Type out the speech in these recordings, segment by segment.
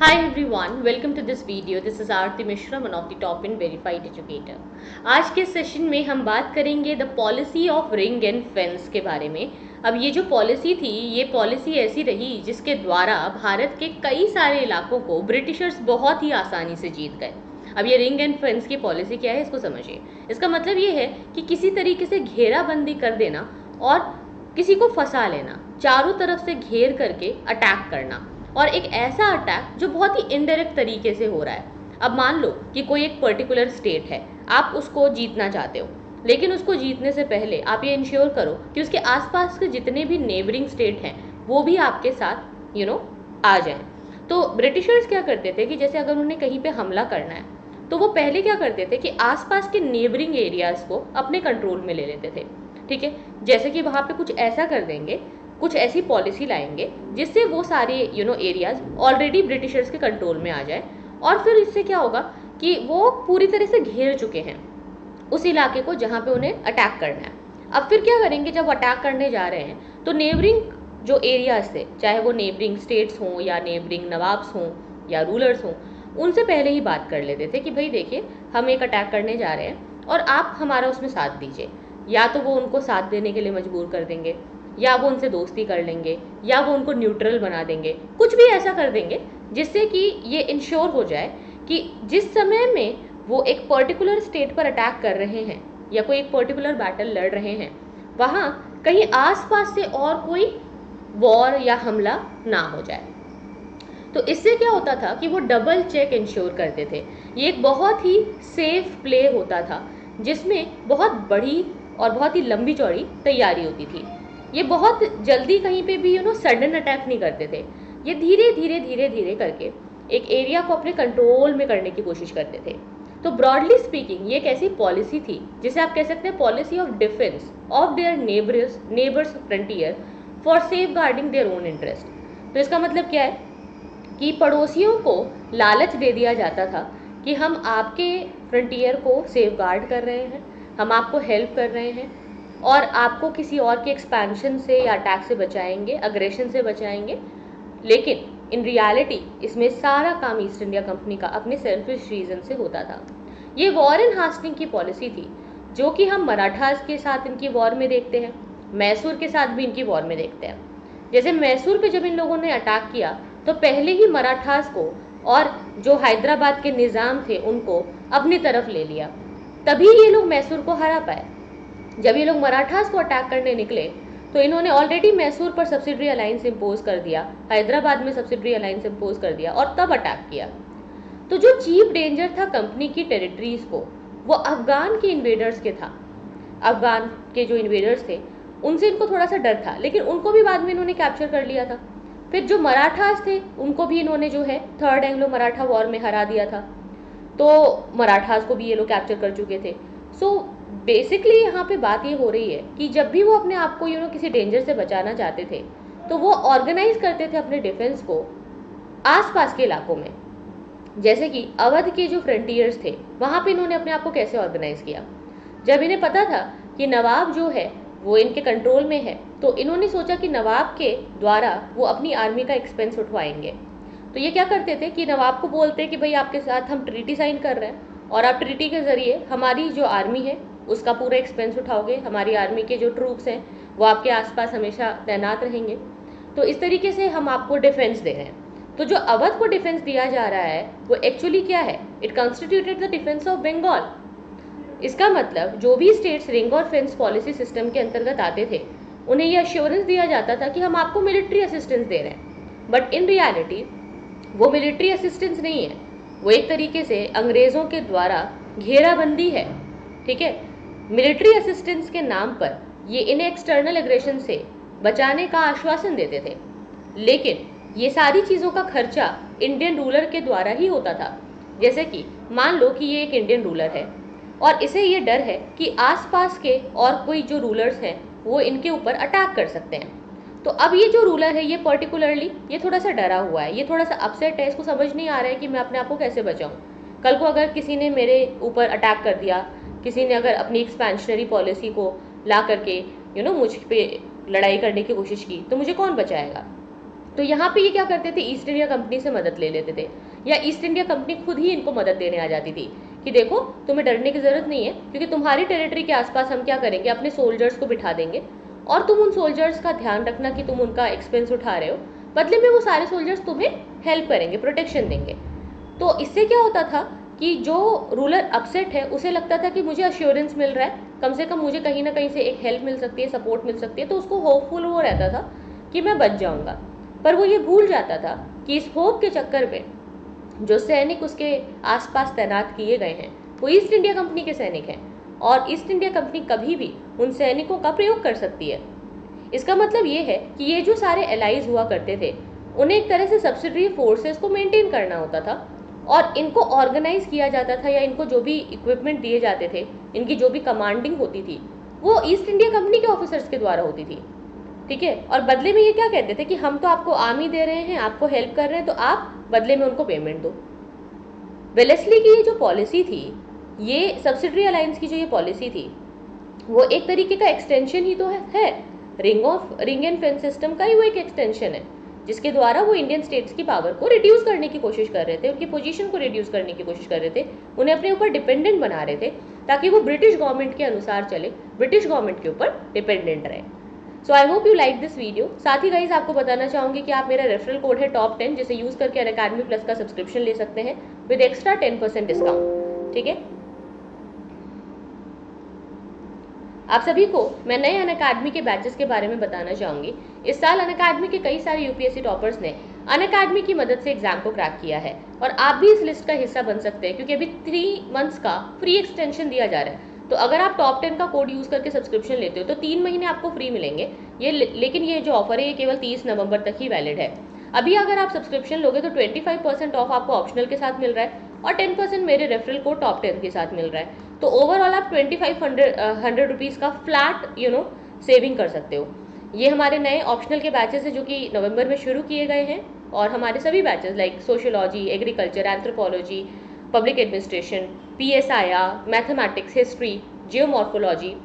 Hi everyone, welcome to this video. This is Aarti Mishra, one of the top and verified educator. आज के session में हम बात करेंगे the policy of ring and fence के बारे में। अब ये जो पॉलिसी थी, ये पॉलिसी ऐसी रही जिसके द्वारा भारत के कई सारे इलाकों को ब्रिटिशर्स बहुत ही आसानी से जीत गए। अब ये रिंग एंड फेंस की पॉलिसी क्या है, इसको समझिए। इसका मतलब ये है कि किसी तरीके से घेराबंदी कर देना और किसी को फंसा लेना, चारों तरफ से घेर करके अटैक करना, और एक ऐसा अटैक जो बहुत ही इनडायरेक्ट तरीके से हो रहा है। अब मान लो कि कोई एक पर्टिकुलर स्टेट है, आप उसको जीतना चाहते हो, लेकिन उसको जीतने से पहले आप ये इंश्योर करो कि उसके आसपास के जितने भी नेबरिंग स्टेट हैं वो भी आपके साथ आ जाएं। तो ब्रिटिशर्स क्या करते थे कि जैसे अगर उन्हें कहीं पे हमला करना है तो वो पहले क्या करते थे कि आसपास के नेबरिंग एरियाज को अपने कंट्रोल में ले लेते थे। ठीक है, जैसे कि वहाँ पे कुछ ऐसा कर देंगे, कुछ ऐसी पॉलिसी लाएंगे जिससे वो सारे एरियाज ऑलरेडी ब्रिटिशर्स के कंट्रोल में आ जाए, और फिर इससे क्या होगा कि वो पूरी तरह से घेर चुके हैं उस इलाके को जहाँ पे उन्हें अटैक करना है। अब फिर क्या करेंगे, जब अटैक करने जा रहे हैं तो नेबरिंग जो एरियाज थे, चाहे वो नेबरिंग स्टेट्स हों या नेबरिंग नवाब्स हों या रूलर्स हों, उनसे पहले ही बात कर लेते थे कि भाई देखिए, हम एक अटैक करने जा रहे हैं और आप हमारा उसमें साथ दीजिए। या तो वो उनको साथ देने के लिए मजबूर कर देंगे, या वो उनसे दोस्ती कर लेंगे, या वो उनको न्यूट्रल बना देंगे, कुछ भी ऐसा कर देंगे जिससे कि ये इंश्योर हो जाए कि जिस समय में वो एक पर्टिकुलर स्टेट पर अटैक कर रहे हैं या कोई एक पर्टिकुलर बैटल लड़ रहे हैं, वहाँ कहीं आसपास से और कोई वॉर या हमला ना हो जाए। तो इससे क्या होता था कि वो डबल चेक इंश्योर करते थे। ये एक बहुत ही सेफ प्ले होता था जिसमें बहुत बड़ी और बहुत ही लंबी चौड़ी तैयारी होती थी। ये बहुत जल्दी कहीं पे भी सडन अटैक नहीं करते थे। ये धीरे धीरे धीरे धीरे करके एक एरिया को अपने कंट्रोल में करने की कोशिश करते थे। तो ब्रॉडली स्पीकिंग ये एक ऐसी पॉलिसी थी जिसे आप कह सकते हैं policy of defence of their neighbours frontier for safeguarding their own interest. तो इसका मतलब क्या है कि पड़ोसियों को लालच दे दिया जाता था कि हम आपके फ्रंटियर को सेफ गार्ड कर रहे हैं, हम आपको हेल्प कर रहे हैं और आपको किसी और के एक्सपेंशन से या अटैक से बचाएंगे, अग्रेशन से बचाएंगे। लेकिन इन रियलिटी इसमें सारा काम ईस्ट इंडिया कंपनी का अपने सेल्फिश रीजन से होता था। ये वॉरेन हास्टिंग की पॉलिसी थी, जो कि हम मराठास के साथ इनकी वॉर में देखते हैं, मैसूर के साथ भी इनकी वॉर में देखते हैं। जैसे मैसूर पे जब इन लोगों ने अटैक किया तो पहले ही मराठास को और जो हैदराबाद के निज़ाम थे उनको अपनी तरफ ले लिया, तभी ये लोग मैसूर को हरा पाए। जब ये लोग मराठास को अटैक करने निकले तो इन्होंने ऑलरेडी मैसूर पर सब्सिडरी अलायंस इम्पोज कर दिया, हैदराबाद में सब्सिडरी अलायंस इम्पोज कर दिया और तब अटैक किया। तो जो चीफ डेंजर था कंपनी की टेरिटरीज को, वो अफगान के इन्वेडर्स के था। अफगान के जो इन्वेडर्स थे उनसे इनको थोड़ा सा डर था, लेकिन उनको भी बाद में इन्होंने कैप्चर कर लिया था। फिर जो मराठास थे उनको भी इन्होंने जो है थर्ड एंग्लो मराठा वॉर में हरा दिया था, तो मराठास को भी ये लोग कैप्चर कर चुके थे। सो बेसिकली यहाँ पे बात ये हो रही है कि जब भी वो अपने आप को किसी डेंजर से बचाना चाहते थे तो वो ऑर्गेनाइज करते थे अपने डिफेंस को आसपास के इलाकों में। जैसे कि अवध के जो फ्रंटियर्स थे वहाँ पे इन्होंने अपने आप को कैसे ऑर्गेनाइज किया, जब इन्हें पता था कि नवाब जो है वो इनके कंट्रोल में है, तो इन्होंने सोचा कि नवाब के द्वारा वो अपनी आर्मी का एक्सपेंस उठवाएंगे। तो ये क्या करते थे कि नवाब को बोलते कि भाई आपके साथ हम ट्रीटी साइन कर रहे हैं और आप ट्रीटी के ज़रिए हमारी जो आर्मी है उसका पूरा एक्सपेंस उठाओगे, हमारी आर्मी के जो ट्रूप्स हैं वो आपके आसपास हमेशा तैनात रहेंगे। तो इस तरीके से हम आपको डिफेंस दे रहे हैं। तो जो अवध को डिफेंस दिया जा रहा है वो एक्चुअली क्या है, it constituted the defence of Bengal. इसका मतलब जो भी स्टेट्स रिंग और फेंस पॉलिसी सिस्टम के अंतर्गत आते थे उन्हें यह अश्योरेंस दिया जाता था कि हम आपको मिलिट्री असिस्टेंस दे रहे हैं, बट इन रियलिटी वो मिलिट्री असिस्टेंस नहीं है, वो एक तरीके से अंग्रेज़ों के द्वारा घेराबंदी है। ठीक है, मिलिट्री असिस्टेंस के नाम पर ये इन्हें एक्सटर्नल एग्रेशन से बचाने का आश्वासन देते थे, लेकिन ये सारी चीज़ों का खर्चा इंडियन रूलर के द्वारा ही होता था। जैसे कि मान लो कि ये एक इंडियन रूलर है और इसे ये डर है कि आसपास के और कोई जो रूलर्स हैं वो इनके ऊपर अटैक कर सकते हैं। तो अब ये जो रूलर है ये पर्टिकुलरली ये थोड़ा सा डरा हुआ है, ये थोड़ा सा अपसेट है, इसको समझ नहीं आ रहा है कि मैं अपने आप को कैसे बचाऊं। कल को अगर किसी ने मेरे ऊपर अटैक कर दिया, किसी ने अगर अपनी एक्सपेंशनरी पॉलिसी को ला करके मुझ पे लड़ाई करने की कोशिश की, तो मुझे कौन बचाएगा। तो यहाँ पे ये क्या करते थे, ईस्ट इंडिया कंपनी से मदद ले लेते थे, या ईस्ट इंडिया कंपनी खुद ही इनको मदद देने आ जाती थी कि देखो तुम्हें डरने की ज़रूरत नहीं है, क्योंकि तुम्हारी टेरिटरी के आसपास हम क्या करेंगे, अपने सोल्जर्स को बिठा देंगे और तुम उन सोल्जर्स का ध्यान रखना कि तुम उनका एक्सपेंस उठा रहे हो, बदले में वो सारे सोल्जर्स तुम्हें हेल्प करेंगे, प्रोटेक्शन देंगे। तो इससे क्या होता था कि जो रूलर अपसेट है उसे लगता था कि मुझे अश्योरेंस मिल रहा है, कम से कम मुझे कहीं ना कहीं से एक हेल्प मिल सकती है, सपोर्ट मिल सकती है, तो उसको होपफुल वो रहता था कि मैं बच जाऊंगा। पर वो ये भूल जाता था कि इस होप के चक्कर में जो सैनिक उसके आसपास तैनात किए गए हैं वो ईस्ट इंडिया कंपनी के सैनिक हैं, और ईस्ट इंडिया कंपनी कभी भी उन सैनिकों का प्रयोग कर सकती है। इसका मतलब ये है कि ये जो सारे एलाइज हुआ करते थे उन्हें एक तरह से सब्सिडरी फोर्सेस को मेंटेन करना होता था, और इनको ऑर्गेनाइज किया जाता था, या इनको जो भी इक्विपमेंट दिए जाते थे, इनकी जो भी कमांडिंग होती थी वो ईस्ट इंडिया कंपनी के ऑफिसर्स के द्वारा होती थी। ठीक है, और बदले में ये क्या कहते थे कि हम तो आपको आर्मी दे रहे हैं, आपको हेल्प कर रहे हैं, तो आप बदले में उनको पेमेंट दो। वेलेस्ली की ये जो पॉलिसी थी, ये सब्सिडरी अलायंस की जो ये पॉलिसी थी, वो एक तरीके का एक्सटेंशन ही तो है। रिंग एंड फेंस सिस्टम का ही वो एक एक्सटेंशन है, जिसके द्वारा वो इंडियन स्टेट्स की पावर को रिड्यूस करने की कोशिश कर रहे थे, उनकी पोजीशन को रिड्यूस करने की कोशिश कर रहे थे, उन्हें अपने ऊपर डिपेंडेंट बना रहे थे, ताकि वो ब्रिटिश गवर्नमेंट के अनुसार चले, ब्रिटिश गवर्नमेंट के ऊपर डिपेंडेंट रहे। So I hope you like this video. साथ ही गाइज आपको बताना चाहूंगी कि आप मेरा रेफरल कोड है टॉप 10, जिसे यूज करके अनअकैडमी प्लस का सब्सक्रिप्शन ले सकते हैं विद एक्स्ट्रा 10% डिस्काउंट। ठीक है, आप सभी को मैं नए अनअकैडमी के बैचेस के बारे में बताना चाहूंगी। इस साल अनअकैडमी के कई सारे यूपीएससी टॉपर्स ने अनअकैडमी की मदद से एग्जाम को क्रैक किया है, और आप भी इस लिस्ट का हिस्सा बन सकते हैं, क्योंकि अभी 3 मंथ्स का फ्री एक्सटेंशन दिया जा रहा है। तो अगर आप टॉप 10 का कोड यूज करके सब्सक्रिप्शन लेते हो तो 3 महीने आपको फ्री मिलेंगे। लेकिन ये जो ऑफर है ये केवल 30 नवंबर तक ही वैलिड है। अभी अगर आप सब्सक्रिप्शन लोगे तो 25% ऑफ आपको ऑप्शनल के साथ मिल रहा है, और 10% मेरे रेफरल कोड टॉप 10 के साथ मिल रहा है। तो ओवरऑल आप 2500 रुपीज़ का फ्लैट सेविंग कर सकते हो। ये हमारे नए ऑप्शनल के बैचेस है जो कि नवंबर में शुरू किए गए हैं, और हमारे सभी batches like sociology, agriculture, anthropology, public administration, PSIR, mathematics, history, geomorphology,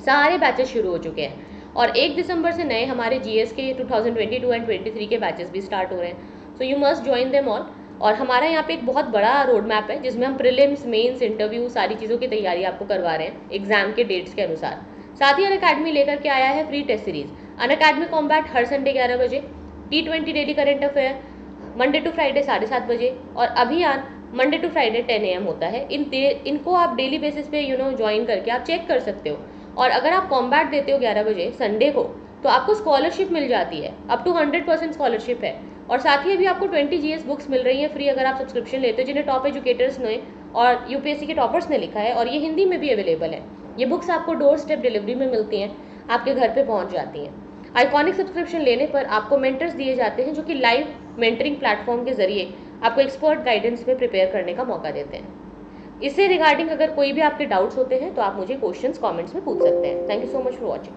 सारे बैचेस शुरू हो चुके हैं। और 1 दिसंबर से नए हमारे GS के 2022 एंड 23 के बैचेस भी स्टार्ट हो रहे हैं। So you must join them all. और हमारा यहाँ पे एक बहुत बड़ा रोड मैप है, जिसमें हम प्रीलिम्स, मेंस, इंटरव्यू, सारी चीज़ों की तैयारी आपको करवा रहे हैं एग्जाम के डेट्स के अनुसार। साथ ही अनअकैडमी लेकर के आया है free test series Unacademy combat, हर संडे 11 बजे, T20 daily current affair Monday to Friday 7:30 बजे, और अभियान मंडे टू फ्राइडे 10 AM होता है। इनको आप डेली बेसिस पे ज्वाइन करके आप चेक कर सकते हो। और अगर आप कॉम्बैट देते हो 11 बजे संडे को, तो आपको स्कॉलरशिप मिल जाती है, अप टू 100% स्कॉलरशिप है। और साथ ही अभी आपको 20 GS बुक्स मिल रही हैं फ्री, अगर आप सब्सक्रिप्शन लेते हो, जिन्हें टॉप एजुकेटर्स ने और यूपीएससी के टॉपर्स ने लिखा है, और ये हिंदी में भी अवेलेबल है। ये बुक्स आपको डोर स्टेप डिलीवरी में मिलती हैं, आपके घर पे पहुंच जाती हैं। आइकॉनिक सब्सक्रिप्शन लेने पर आपको मेंटर्स दिए जाते हैं, जो कि लाइव मेंटरिंग प्लेटफॉर्म के जरिए आपको एक्सपर्ट गाइडेंस में प्रिपेयर करने का मौका देते हैं। इससे रिगार्डिंग अगर कोई भी आपके डाउट्स होते हैं तो आप मुझे क्वेश्चंस कमेंट्स में पूछ सकते हैं। Thank you so much for watching.